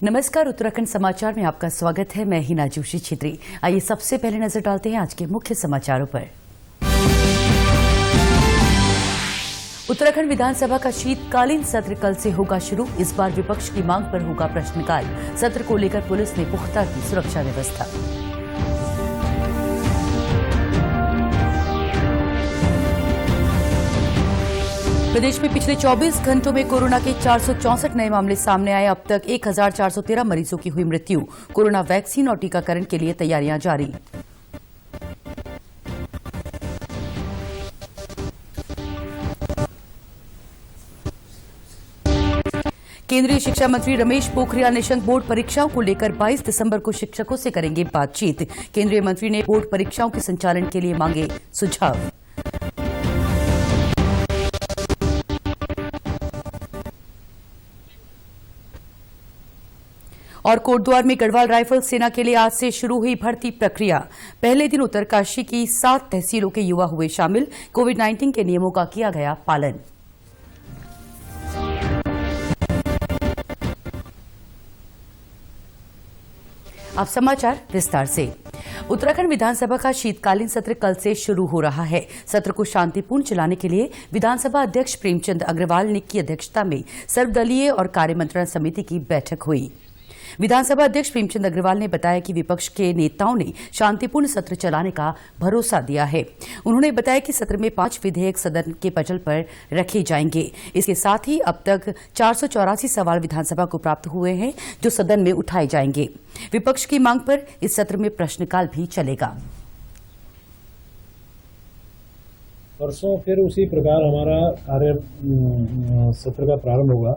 नमस्कार, उत्तराखंड समाचार में आपका स्वागत है। मैं हिना जोशी छित्री। आइए सबसे पहले नजर डालते हैं आज के मुख्य समाचारों पर। उत्तराखंड विधानसभा का शीतकालीन सत्र कल से होगा शुरू। इस बार विपक्ष की मांग पर होगा प्रश्नकाल। सत्र को लेकर पुलिस ने पुख्ता की सुरक्षा व्यवस्था। प्रदेश में पिछले 24 घंटों में कोरोना के 464 नए मामले सामने आए। अब तक 1413 मरीजों की हुई मृत्यु। कोरोना वैक्सीन और टीकाकरण के लिए तैयारियां जारी। केंद्रीय शिक्षा मंत्री रमेश पोखरियाल निशंक बोर्ड परीक्षाओं को लेकर 22 दिसंबर को शिक्षकों से करेंगे बातचीत। केंद्रीय मंत्री ने बोर्ड परीक्षाओं के संचालन के लिए मांगे सुझाव। और कोटद्वार में गढ़वाल राइफल सेना के लिए आज से शुरू हुई भर्ती प्रक्रिया। पहले दिन उत्तरकाशी की 7 तहसीलों के युवा हुए शामिल। कोविड-19 के नियमों का किया गया पालन। अब समाचार विस्तार से। उत्तराखंड विधानसभा का शीतकालीन सत्र कल से शुरू हो रहा है। सत्र को शांतिपूर्ण चलाने के लिए विधानसभा अध्यक्ष प्रेमचंद अग्रवाल की अध्यक्षता में सर्वदलीय और कार्यमंत्रणा समिति की बैठक हुई। विधानसभा अध्यक्ष प्रेमचंद अग्रवाल ने बताया कि विपक्ष के नेताओं ने शांतिपूर्ण सत्र चलाने का भरोसा दिया है। उन्होंने बताया कि सत्र में 5 विधेयक सदन के पटल पर रखे जाएंगे। इसके साथ ही अब तक 484 सवाल विधानसभा को प्राप्त हुए हैं जो सदन में उठाए जाएंगे। विपक्ष की मांग पर इस सत्र में प्रश्नकाल भी चलेगा। परसों फिर उसी प्रकार हमारा कार्य सत्र का प्रारंभ होगा,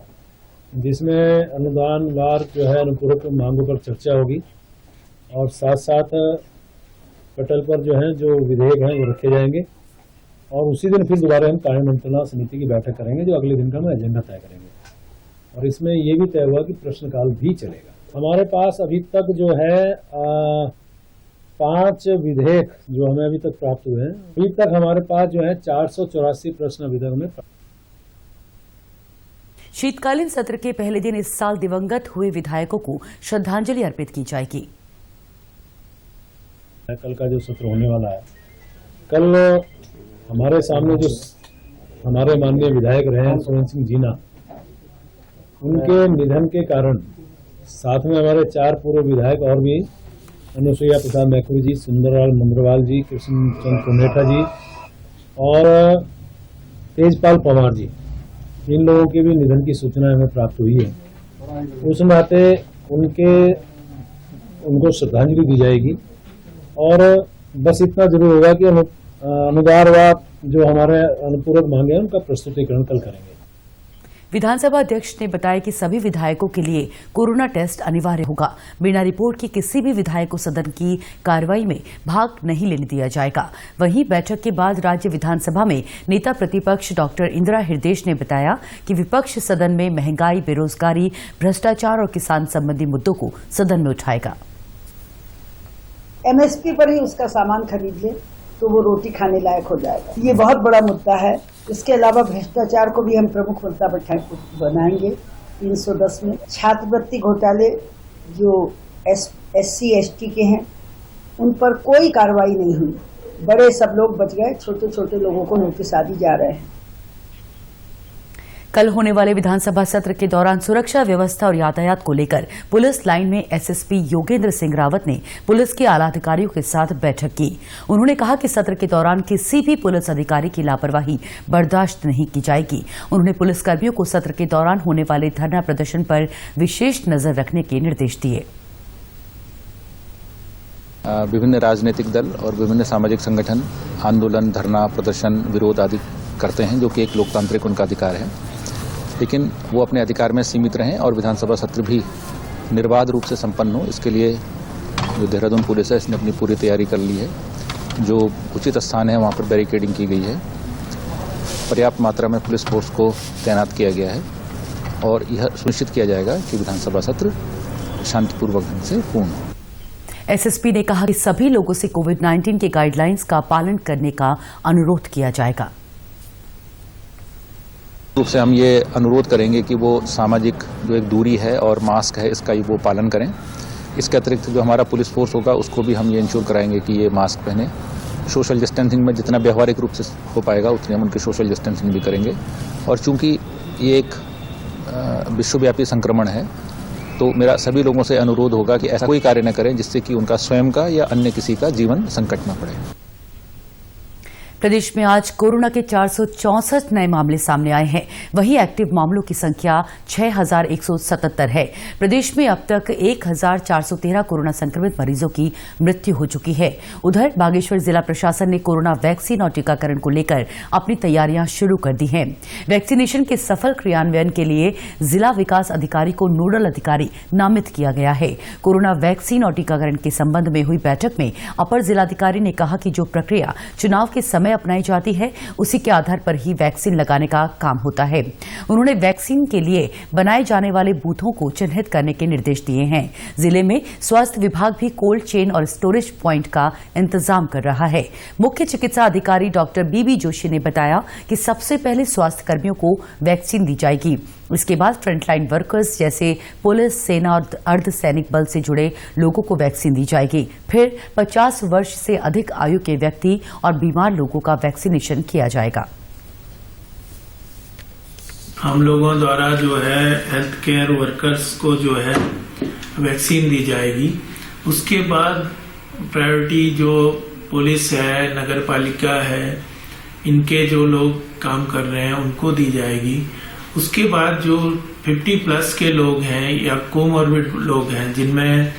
जिसमें अनुदान वार जो है अनुपूरक मांगों पर चर्चा होगी और साथ साथ पटल पर जो है जो विधेयक हैं वो रखे जाएंगे। और उसी दिन फिर दोबारा हम कार्यमंत्रणा समिति की बैठक करेंगे जो अगले दिन का हम एजेंडा तय करेंगे। और इसमें ये भी तय हुआ कि प्रश्नकाल भी चलेगा। हमारे पास अभी तक जो है 5 विधेयक जो हमें अभी तक प्राप्त हुए हैं। अभी तक हमारे पास जो है 484 प्रश्न अभी तक में। शीतकालीन सत्र के पहले दिन इस साल दिवंगत हुए विधायकों को श्रद्धांजलि अर्पित की जाएगी। कल का जो सत्र होने वाला है, कल हमारे सामने जो हमारे माननीय विधायक रहे हैं सुरेंद्र सिंह जीना, उनके निधन के कारण साथ में हमारे 4 पूर्व विधायक और भी अनुसुईया प्रसाद मैकवी जी, सुंदरलाल मंद्रवाल जी, कृष्ण चंद्र कुनेठा जी और तेजपाल पवार जी, इन लोगों के भी निधन की सूचना हमें प्राप्त हुई है। उस नाते उनको श्रद्धांजलि दी जाएगी। और बस इतना जरूर होगा कि अनुदान व जो हमारे अनुपूरक मांगे हैं उनका प्रस्तुतिकरण कल करेंगे। विधानसभा अध्यक्ष ने बताया कि सभी विधायकों के लिए कोरोना टेस्ट अनिवार्य होगा। बिना रिपोर्ट के किसी भी विधायक को सदन की कार्रवाई में भाग नहीं लेने दिया जाएगा। वहीं बैठक के बाद राज्य विधानसभा में नेता प्रतिपक्ष डॉक्टर इंदिरा हृदयेश ने बताया कि विपक्ष सदन में महंगाई, बेरोजगारी, भ्रष्टाचार और किसान संबंधी मुद्दों को सदन में उठाएगा। एमएसपी पर ही उसका सामान खरीद ले तो वो रोटी खाने लायक हो जाएगा। ये बहुत बड़ा मुद्दा है। इसके अलावा भ्रष्टाचार को भी हम प्रमुख मुद्दा बनाएंगे। 310 में छात्रवृत्ति घोटाले जो SC ST के हैं उन पर कोई कार्रवाई नहीं हुई। बड़े सब लोग बच गए, छोटे छोटे लोगों को नोटिस आ दी जा रहे हैं। कल होने वाले विधानसभा सत्र के दौरान सुरक्षा व्यवस्था और यातायात को लेकर पुलिस लाइन में SSP योगेंद्र सिंह रावत ने पुलिस के आला अधिकारियों के साथ बैठक की। उन्होंने कहा कि सत्र के दौरान किसी भी पुलिस अधिकारी की लापरवाही बर्दाश्त नहीं की जाएगी। उन्होंने पुलिसकर्मियों को सत्र के दौरान होने वाले धरना प्रदर्शन पर विशेष नजर रखने के निर्देश दिए। विभिन्न राजनीतिक दल और विभिन्न सामाजिक संगठन आंदोलन, धरना, प्रदर्शन, विरोध आदि करते हैं, जो कि एक लोकतांत्रिक उनका अधिकार है, लेकिन वो अपने अधिकार में सीमित रहें और विधानसभा सत्र भी निर्बाध रूप से संपन्न हो। इसके लिए जो देहरादून पुलिस है इसने अपनी पूरी तैयारी कर ली है। जो उचित स्थान है वहाँ पर बैरिकेडिंग की गई है। पर्याप्त मात्रा में पुलिस फोर्स को तैनात किया गया है और यह सुनिश्चित किया जाएगा कि विधानसभा सत्र शांतिपूर्वक ढंग से पूर्ण हो। SSP ने कहा कि सभी लोगों से कोविड-19 के गाइडलाइंस का पालन करने का अनुरोध किया जाएगा। रूप से हम ये अनुरोध करेंगे कि वो सामाजिक जो एक दूरी है और मास्क है इसका वो पालन करें। इसके अतिरिक्त जो हमारा पुलिस फोर्स होगा उसको भी हम ये इंश्योर कराएंगे कि ये मास्क पहने। सोशल डिस्टेंसिंग में जितना व्यवहारिक रूप से हो पाएगा उतनी हम उनकी सोशल डिस्टेंसिंग भी करेंगे। और चूंकि ये एक विश्वव्यापी संक्रमण है तो मेरा सभी लोगों से अनुरोध होगा कि ऐसा कोई कार्य न करें जिससे कि उनका स्वयं का या अन्य किसी का जीवन संकट न पड़े। प्रदेश में आज कोरोना के 464 नए मामले सामने आए हैं। वहीं एक्टिव मामलों की संख्या 6177 है। प्रदेश में अब तक 1413 कोरोना संक्रमित मरीजों की मृत्यु हो चुकी है। उधर बागेश्वर जिला प्रशासन ने कोरोना वैक्सीन और टीकाकरण को लेकर अपनी तैयारियां शुरू कर दी हैं। वैक्सीनेशन के सफल क्रियान्वयन के लिए जिला विकास अधिकारी को नोडल अधिकारी नामित किया गया है। कोरोना वैक्सीन और टीकाकरण के संबंध में हुई बैठक में अपर जिलाधिकारी ने कहा कि जो प्रक्रिया चुनाव के समय अपनाई जाती है उसी के आधार पर ही वैक्सीन लगाने का काम होता है। उन्होंने वैक्सीन के लिए बनाए जाने वाले बूथों को चिन्हित करने के निर्देश दिए हैं। जिले में स्वास्थ्य विभाग भी कोल्ड चेन और स्टोरेज प्वाइंट का इंतजाम कर रहा है। मुख्य चिकित्सा अधिकारी डॉक्टर बीबी जोशी ने बताया कि सबसे पहले स्वास्थ्य कर्मियों को वैक्सीन दी जाएगी। इसके बाद फ्रंटलाइन वर्कर्स जैसे पुलिस, सेना और अर्धसैनिक बल से जुड़े लोगों को वैक्सीन दी जाएगी। फिर 50 वर्ष से अधिक आयु के व्यक्ति और बीमार लोगों का वैक्सीनेशन किया जाएगा। हम लोगों द्वारा जो है हेल्थ केयर वर्कर्स को जो है वैक्सीन दी जाएगी। उसके बाद प्रायोरिटी जो पुलिस है, नगर पालिका है, इनके जो लोग काम कर रहे हैं उनको दी जाएगी। उसके बाद जो 50 प्लस के लोग हैं या कोमॉर्बिड लोग हैं जिनमें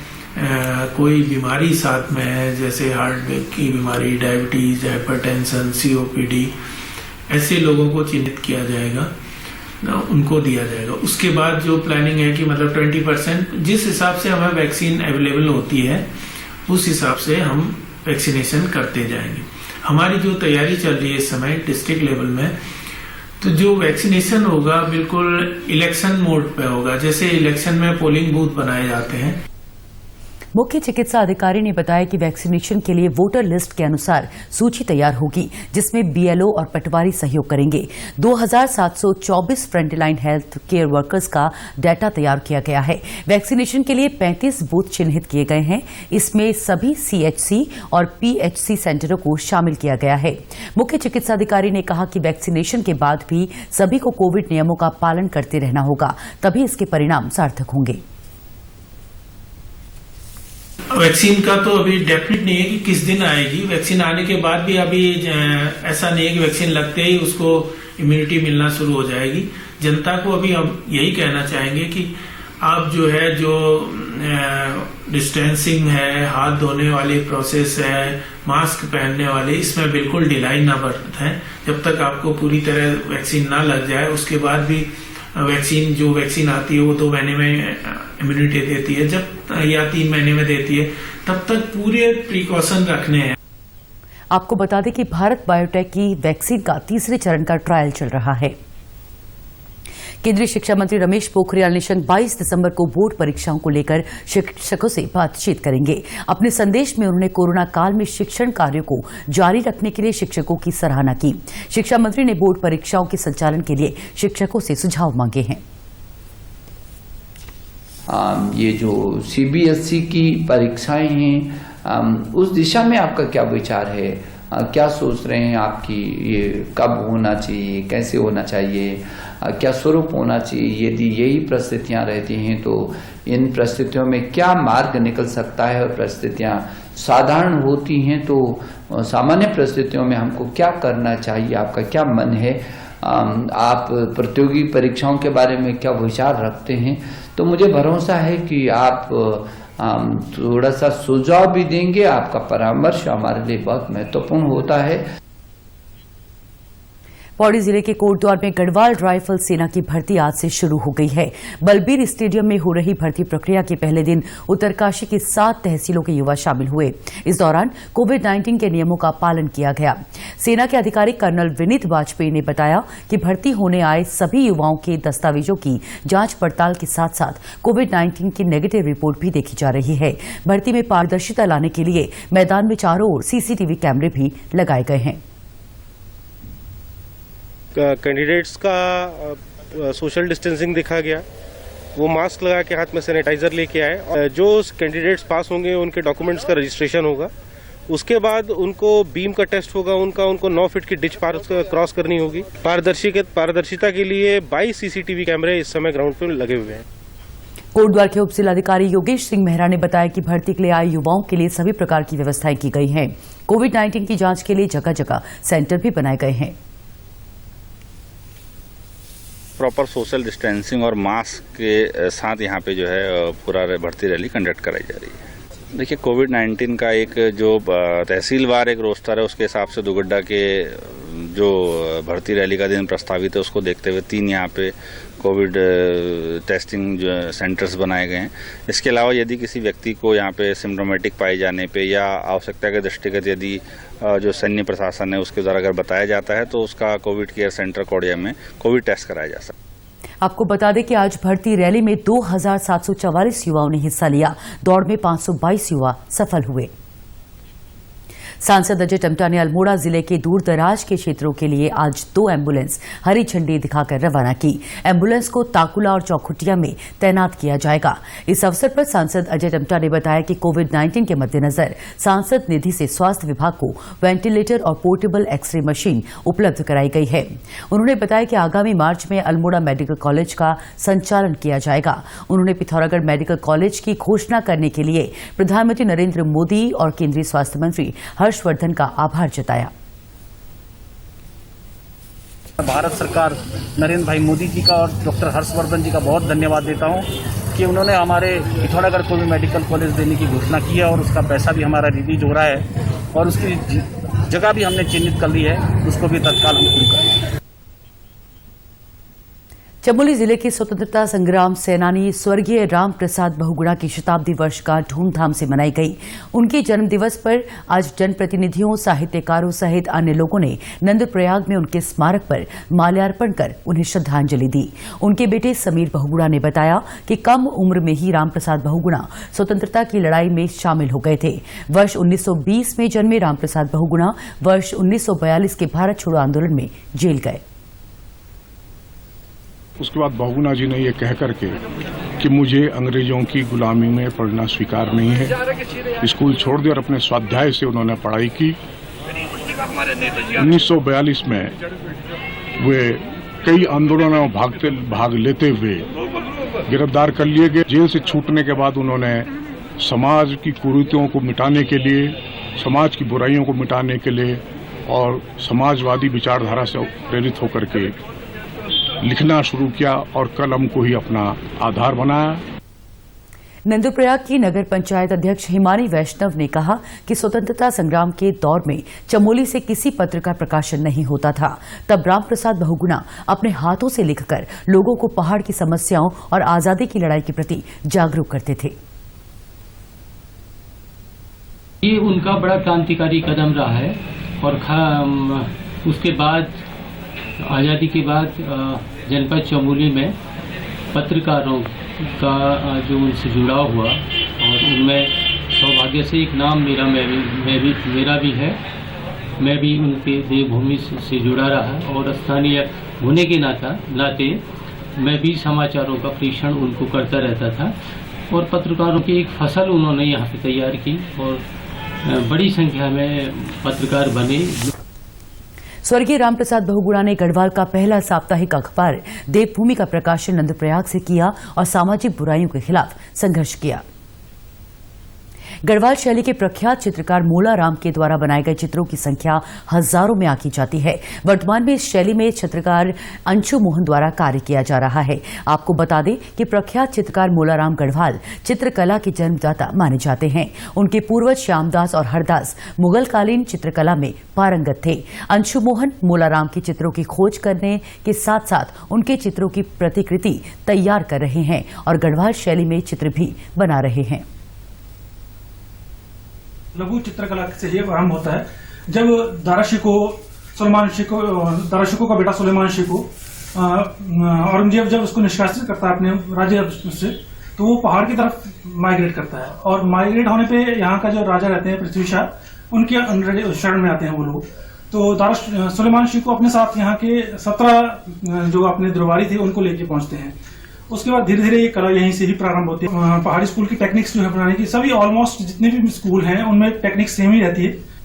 कोई बीमारी साथ में है, जैसे हार्ट की बीमारी, डायबिटीज, हाइपरटेंशन, COPD, ऐसे लोगों को चिन्हित किया जाएगा, उनको दिया जाएगा। उसके बाद जो प्लानिंग है कि मतलब 20% जिस हिसाब से हमें वैक्सीन अवेलेबल होती है उस हिसाब से हम वैक्सीनेशन करते जाएंगे। हमारी जो तैयारी चल रही है इस समय डिस्ट्रिक्ट लेवल में, तो जो वैक्सीनेशन होगा बिल्कुल इलेक्शन मोड पे होगा। जैसे इलेक्शन में पोलिंग बूथ बनाए जाते हैं। मुख्य चिकित्सा अधिकारी ने बताया कि वैक्सीनेशन के लिए वोटर लिस्ट के अनुसार सूची तैयार होगी जिसमें BLO और पटवारी सहयोग करेंगे। 2724 फ्रंटलाइन हेल्थ केयर वर्कर्स का डाटा तैयार किया गया है। वैक्सीनेशन के लिए 35 बूथ चिन्हित किए गए हैं। इसमें सभी CHC और PHC सेंटरों को शामिल किया गया है। मुख्य चिकित्सा अधिकारी ने कहा कि वैक्सीनेशन के बाद भी सभी को कोविड नियमों का पालन करते रहना होगा, तभी इसके परिणाम सार्थक होंगे। वैक्सीन का तो अभी डेफिनेट नहीं है कि किस दिन आएगी। वैक्सीन आने के बाद भी अभी ऐसा नहीं है कि वैक्सीन लगते ही उसको इम्यूनिटी मिलना शुरू हो जाएगी। जनता को अभी हम यही कहना चाहेंगे कि आप जो है जो डिस्टेंसिंग है, हाथ धोने वाली प्रोसेस है, मास्क पहनने वाले, इसमें बिल्कुल ढिलाई ना बरतें। जब तक आपको पूरी तरह वैक्सीन ना लग जाए उसके बाद भी जो वैक्सीन आती है वो 2 महीने में इम्यूनिटी देती है, जब या 3 महीने में देती है, तब तक पूरे प्रिकॉशन रखने हैं। आपको बता दें कि भारत बायोटेक की वैक्सीन का तीसरे चरण का ट्रायल चल रहा है। केंद्रीय शिक्षा मंत्री रमेश पोखरियाल निशंक 22 दिसंबर को बोर्ड परीक्षाओं को लेकर शिक्षकों से बातचीत करेंगे। अपने संदेश में उन्होंने कोरोना काल में शिक्षण कार्यों को जारी रखने के लिए शिक्षकों की सराहना की। शिक्षा मंत्री ने बोर्ड परीक्षाओं के संचालन के लिए शिक्षकों से सुझाव मांगे हैं। ये जो CBSE की परीक्षाएं हैं उस दिशा में आपका क्या विचार है? क्या सोच रहे हैं आपकी, ये कब होना चाहिए, कैसे होना चाहिए, क्या स्वरूप होना चाहिए? यदि यही परिस्थितियां रहती हैं तो इन परिस्थितियों में क्या मार्ग निकल सकता है, और परिस्थितियां साधारण होती हैं तो सामान्य परिस्थितियों में हमको क्या करना चाहिए? आपका क्या मन है? आप प्रतियोगी परीक्षाओं के बारे में क्या विचार रखते हैं? तो मुझे भरोसा है कि आप थोड़ा सा सुझाव भी देंगे। आपका परामर्श हमारे लिए बहुत महत्वपूर्ण होता है। पौड़ी जिले के कोटद्वार में गढ़वाल राइफल सेना की भर्ती आज से शुरू हो गई है। बलबीर स्टेडियम में हो रही भर्ती प्रक्रिया के पहले दिन उत्तरकाशी की 7 तहसीलों के युवा शामिल हुए। इस दौरान कोविड-19 के नियमों का पालन किया गया। सेना के अधिकारी कर्नल विनीत वाजपेयी ने बताया कि भर्ती होने आए सभी युवाओं के दस्तावेजों की जांच पड़ताल के साथ साथ कोविड-19 की नेगेटिव रिपोर्ट भी देखी जा रही है। भर्ती में पारदर्शिता लाने के लिए मैदान में चारों ओर CCTV कैमरे भी लगाए गए हैं। कैंडिडेट्स का सोशल डिस्टेंसिंग दिखा गया, वो मास्क लगा के हाथ में सैनिटाइजर लेके आए। जो कैंडिडेट्स पास होंगे उनके डॉक्यूमेंट्स का रजिस्ट्रेशन होगा, उसके बाद उनको बीम का टेस्ट होगा, उनको 9 फीट की डिच क्रॉस करनी होगी। पारदर्शिता के लिए 22 CCTV कैमरे इस समय ग्राउंड पे लगे हुए हैं। कोटद्वार के उप जिलाधिकारी योगेश सिंह मेहरा ने बताया कि भर्ती के लिए आए युवाओं के लिए सभी प्रकार की व्यवस्थाएं की गई हैं। कोविड-19 की जांच के लिए जगह जगह सेंटर भी बनाए गए हैं। प्रॉपर सोशल डिस्टेंसिंग और मास्क के साथ यहाँ पे जो है पूरा भर्ती रैली कंडक्ट कराई जा रही है। देखिए, कोविड-19 का एक जो तहसीलवार एक रोस्टर है, उसके हिसाब से दुगड्डा के जो भर्ती रैली का दिन प्रस्तावित है, उसको देखते हुए 3 यहाँ पे कोविड टेस्टिंग जो सेंटर्स बनाए गए हैं। इसके अलावा यदि किसी व्यक्ति को यहाँ पे सिम्टोमेटिक पाए जाने पे या आवश्यकता के दृष्टिगत यदि जो सैन्य प्रशासन है उसके द्वारा अगर बताया जाता है तो उसका कोविड केयर सेंटर कोडिया में कोविड टेस्ट कराया जा सकता है। आपको बता दें कि आज भर्ती रैली में 2744 युवाओं ने हिस्सा लिया। दौड़ में 522 युवा सफल हुए। सांसद अजय टम्टा ने अल्मोड़ा जिले के दूर दराज के क्षेत्रों के लिए आज 2 एम्बुलेंस हरी झंडी दिखाकर रवाना की। एम्बुलेंस को ताकुला और चौखुटिया में तैनात किया जाएगा। इस अवसर पर सांसद अजय टम्टा ने बताया कि कोविड-19 के मद्देनजर सांसद निधि से स्वास्थ्य विभाग को वेंटिलेटर और पोर्टेबल एक्सरे मशीन उपलब्ध कराई गई है। उन्होंने बताया कि आगामी मार्च में अल्मोड़ा मेडिकल कॉलेज का संचालन किया जाएगा। उन्होंने पिथौरागढ़ मेडिकल कॉलेज की घोषणा करने के लिए प्रधानमंत्री नरेंद्र मोदी और केंद्रीय स्वास्थ्य मंत्री हर्षवर्धन का आभार जताया। भारत सरकार नरेंद्र भाई मोदी जी का और डॉक्टर हर्षवर्धन जी का बहुत धन्यवाद देता हूं कि उन्होंने हमारे पिथौरागढ़ को भी मेडिकल कॉलेज देने की घोषणा की है और उसका पैसा भी हमारा रिलीज हो रहा है और उसकी जगह भी हमने चिन्हित कर ली है, उसको भी तत्काल हम पूरी करेंगे। चमोली जिले के स्वतंत्रता संग्राम सेनानी स्वर्गीय राम प्रसाद बहुगुणा की शताब्दी वर्षगांठ धूमधाम से मनाई गई। उनके जन्म दिवस पर आज जनप्रतिनिधियों, साहित्यकारों सहित अन्य लोगों ने नंदप्रयाग में उनके स्मारक पर माल्यार्पण कर उन्हें श्रद्धांजलि दी। उनके बेटे समीर बहुगुणा ने बताया कि कम उम्र में ही राम प्रसाद बहुगुणा स्वतंत्रता की लड़ाई में शामिल हो गए थे। वर्ष 1920 में जन्मे राम प्रसाद बहुगुणा वर्ष 1942 के भारत छोड़ो आंदोलन में जेल गए। उसके बाद बहुगुणा जी ने ये कह करके कि मुझे अंग्रेजों की गुलामी में पढ़ना स्वीकार नहीं है, स्कूल छोड़ दिया और अपने स्वाध्याय से उन्होंने पढ़ाई की। 1942 में वे कई आंदोलनों में भाग लेते हुए गिरफ्तार कर लिए गए। जेल से छूटने के बाद उन्होंने समाज की कुरीतियों को मिटाने के लिए, समाज की बुराइयों को मिटाने के लिए और समाजवादी विचारधारा से प्रेरित होकर के लिखना शुरू किया और कलम को ही अपना आधार बनाया। नंदप्रयाग की नगर पंचायत अध्यक्ष हिमानी वैष्णव ने कहा कि स्वतंत्रता संग्राम के दौर में चमोली से किसी पत्र का प्रकाशन नहीं होता था। तब राम प्रसाद बहुगुणा अपने हाथों से लिखकर लोगों को पहाड़ की समस्याओं और आजादी की लड़ाई के प्रति जागरूक करते थे। ये उनका बड़ा क्रांतिकारी कदम रहा है और उसके बाद आज़ादी के बाद जनपद चमोली में पत्रकारों का जो उनसे जुड़ाव हुआ और उनमें सौभाग्य से एक नाम मेरा भी है। मैं भी उनके देवभूमि से जुड़ा रहा और स्थानीय होने के नाते मैं भी समाचारों का प्रेषण उनको करता रहता था और पत्रकारों की एक फसल उन्होंने यहाँ पे तैयार की और बड़ी संख्या में पत्रकार बने। स्वर्गीय रामप्रसाद बहुगुणा ने गढ़वाल का पहला साप्ताहिक अखबार देवभूमि का प्रकाशन नंदप्रयाग से किया और सामाजिक बुराइयों के खिलाफ संघर्ष किया। गढ़वाल शैली के प्रख्यात चित्रकार मोला राम के द्वारा बनाए गए चित्रों की संख्या हजारों में आंकी जाती है। वर्तमान में इस शैली में चित्रकार अंशु मोहन द्वारा कार्य किया जा रहा है। आपको बता दें कि प्रख्यात चित्रकार मोला राम गढ़वाल चित्रकला के जन्मदाता माने जाते हैं। उनके पूर्वज श्यामदास और हरदास मुगलकालीन चित्रकला में पारंगत थे। अंशु मोहन मोला राम के चित्रों की खोज करने के साथ साथ उनके चित्रों की प्रतिकृति तैयार कर रहे हैं और गढ़वाल शैली में चित्र भी बना रहे हैं। लघु चित्रकला से ये आरंभ होता है जब दाराशिको का बेटा सुलेमान शिको औरंगजेब जब उसको निष्कासित करता है अपने राज्य से, तो वो पहाड़ की तरफ माइग्रेट करता है और माइग्रेट होने पे यहाँ का जो राजा रहते हैं पृथ्वी शाह, उनके शरण में आते हैं वो लोग। तो दारा सुलेमान शी को अपने साथ यहाँ के 17 जो अपने दरबारी थे उनको लेके पहुंचते हैं। उसके बाद धीरे धीरे ये कला यहीं से ही प्रारंभ होती है। पहाड़ी स्कूल की टेक्निक्स जो है बनाने की, सभी ऑलमोस्ट जितने भी स्कूल हैं उनमें टेक्निक्स सेम ही रहती है।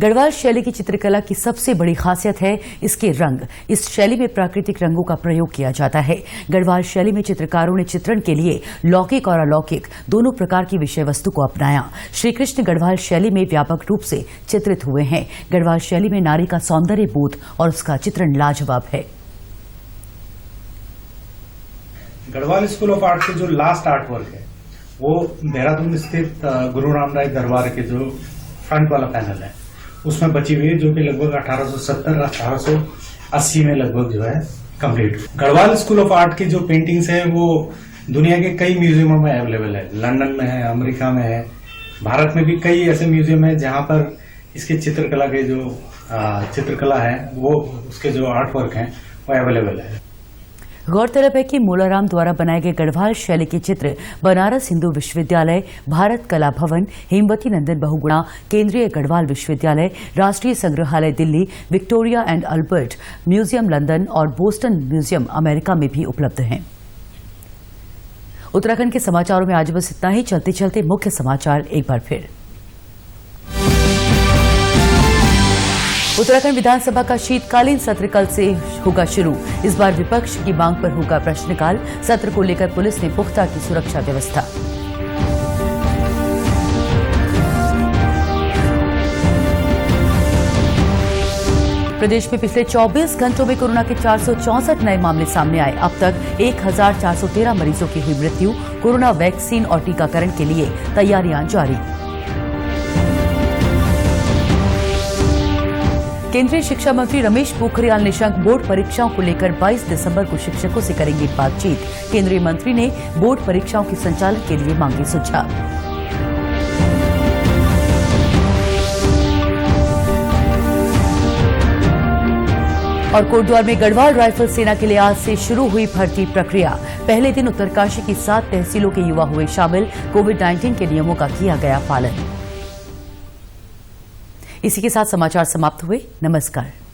गढ़वाल शैली की चित्रकला की सबसे बड़ी खासियत है इसके रंग। इस शैली में प्राकृतिक रंगों का प्रयोग किया जाता है। गढ़वाल शैली में चित्रकारों ने चित्रण के लिए लौकिक और अलौकिक दोनों प्रकार की विषय वस्तु को अपनाया। श्री कृष्ण गढ़वाल शैली में व्यापक रूप से चित्रित हुए हैं। गढ़वाल शैली में नारी का सौंदर्य बोध और उसका चित्रण लाजवाब है। गढ़वाल स्कूल ऑफ आर्ट के जो लास्ट आर्ट वर्क है वो देहरादून स्थित गुरु रामराय दरबार के जो फ्रंट वाला पैनल है उसमें बची हुई है, जो कि लगभग 1870-1880 में लगभग जो है complete. Garhwal school of art की जो पेंटिंग्स हैं वो दुनिया के कई म्यूजियमों में अवेलेबल है। लंदन में है, अमेरिका में है, भारत में भी कई ऐसे म्यूजियम है जहां पर इसके चित्रकला के जो चित्रकला है वो उसके जो आर्ट वर्क हैं वो अवेलेबल है। गौरतलब है कि मोलाराम द्वारा बनाए गए गढ़वाल शैली के चित्र बनारस हिंदू विश्वविद्यालय, भारत कला भवन, हेमवती नंदन बहुगुणा केंद्रीय गढ़वाल विश्वविद्यालय, राष्ट्रीय संग्रहालय Delhi, Victoria and Albert museum London और बोस्टन म्यूजियम अमेरिका में भी उपलब्ध हैं। उत्तराखंड के समाचारों में आज बस इतना ही। चलते चलते मुख्य समाचार एक बार फिर। उत्तराखंड विधानसभा का शीतकालीन सत्र कल से होगा शुरू। इस बार विपक्ष की मांग पर होगा प्रश्नकाल। सत्र को लेकर पुलिस ने पुख्ता की सुरक्षा व्यवस्था। प्रदेश में पिछले 24 घंटों में कोरोना के 464 नए मामले सामने आए। अब तक 1413 मरीजों की हुई मृत्यु। कोरोना वैक्सीन और टीकाकरण के लिए तैयारियां जारी। केंद्रीय शिक्षा मंत्री रमेश पोखरियाल निशंक बोर्ड परीक्षाओं को लेकर 22 दिसंबर को शिक्षकों से करेंगे बातचीत। केंद्रीय मंत्री ने बोर्ड परीक्षाओं के संचालन के लिए मांगे सुझाव। और कोटद्वार में गढ़वाल राइफल सेना के लिए आज से शुरू हुई भर्ती प्रक्रिया। पहले दिन उत्तरकाशी की 7 तहसीलों के युवा हुए शामिल। कोविड-19 के नियमों का किया गया पालन। इसी के साथ समाचार समाप्त हुए। नमस्कार।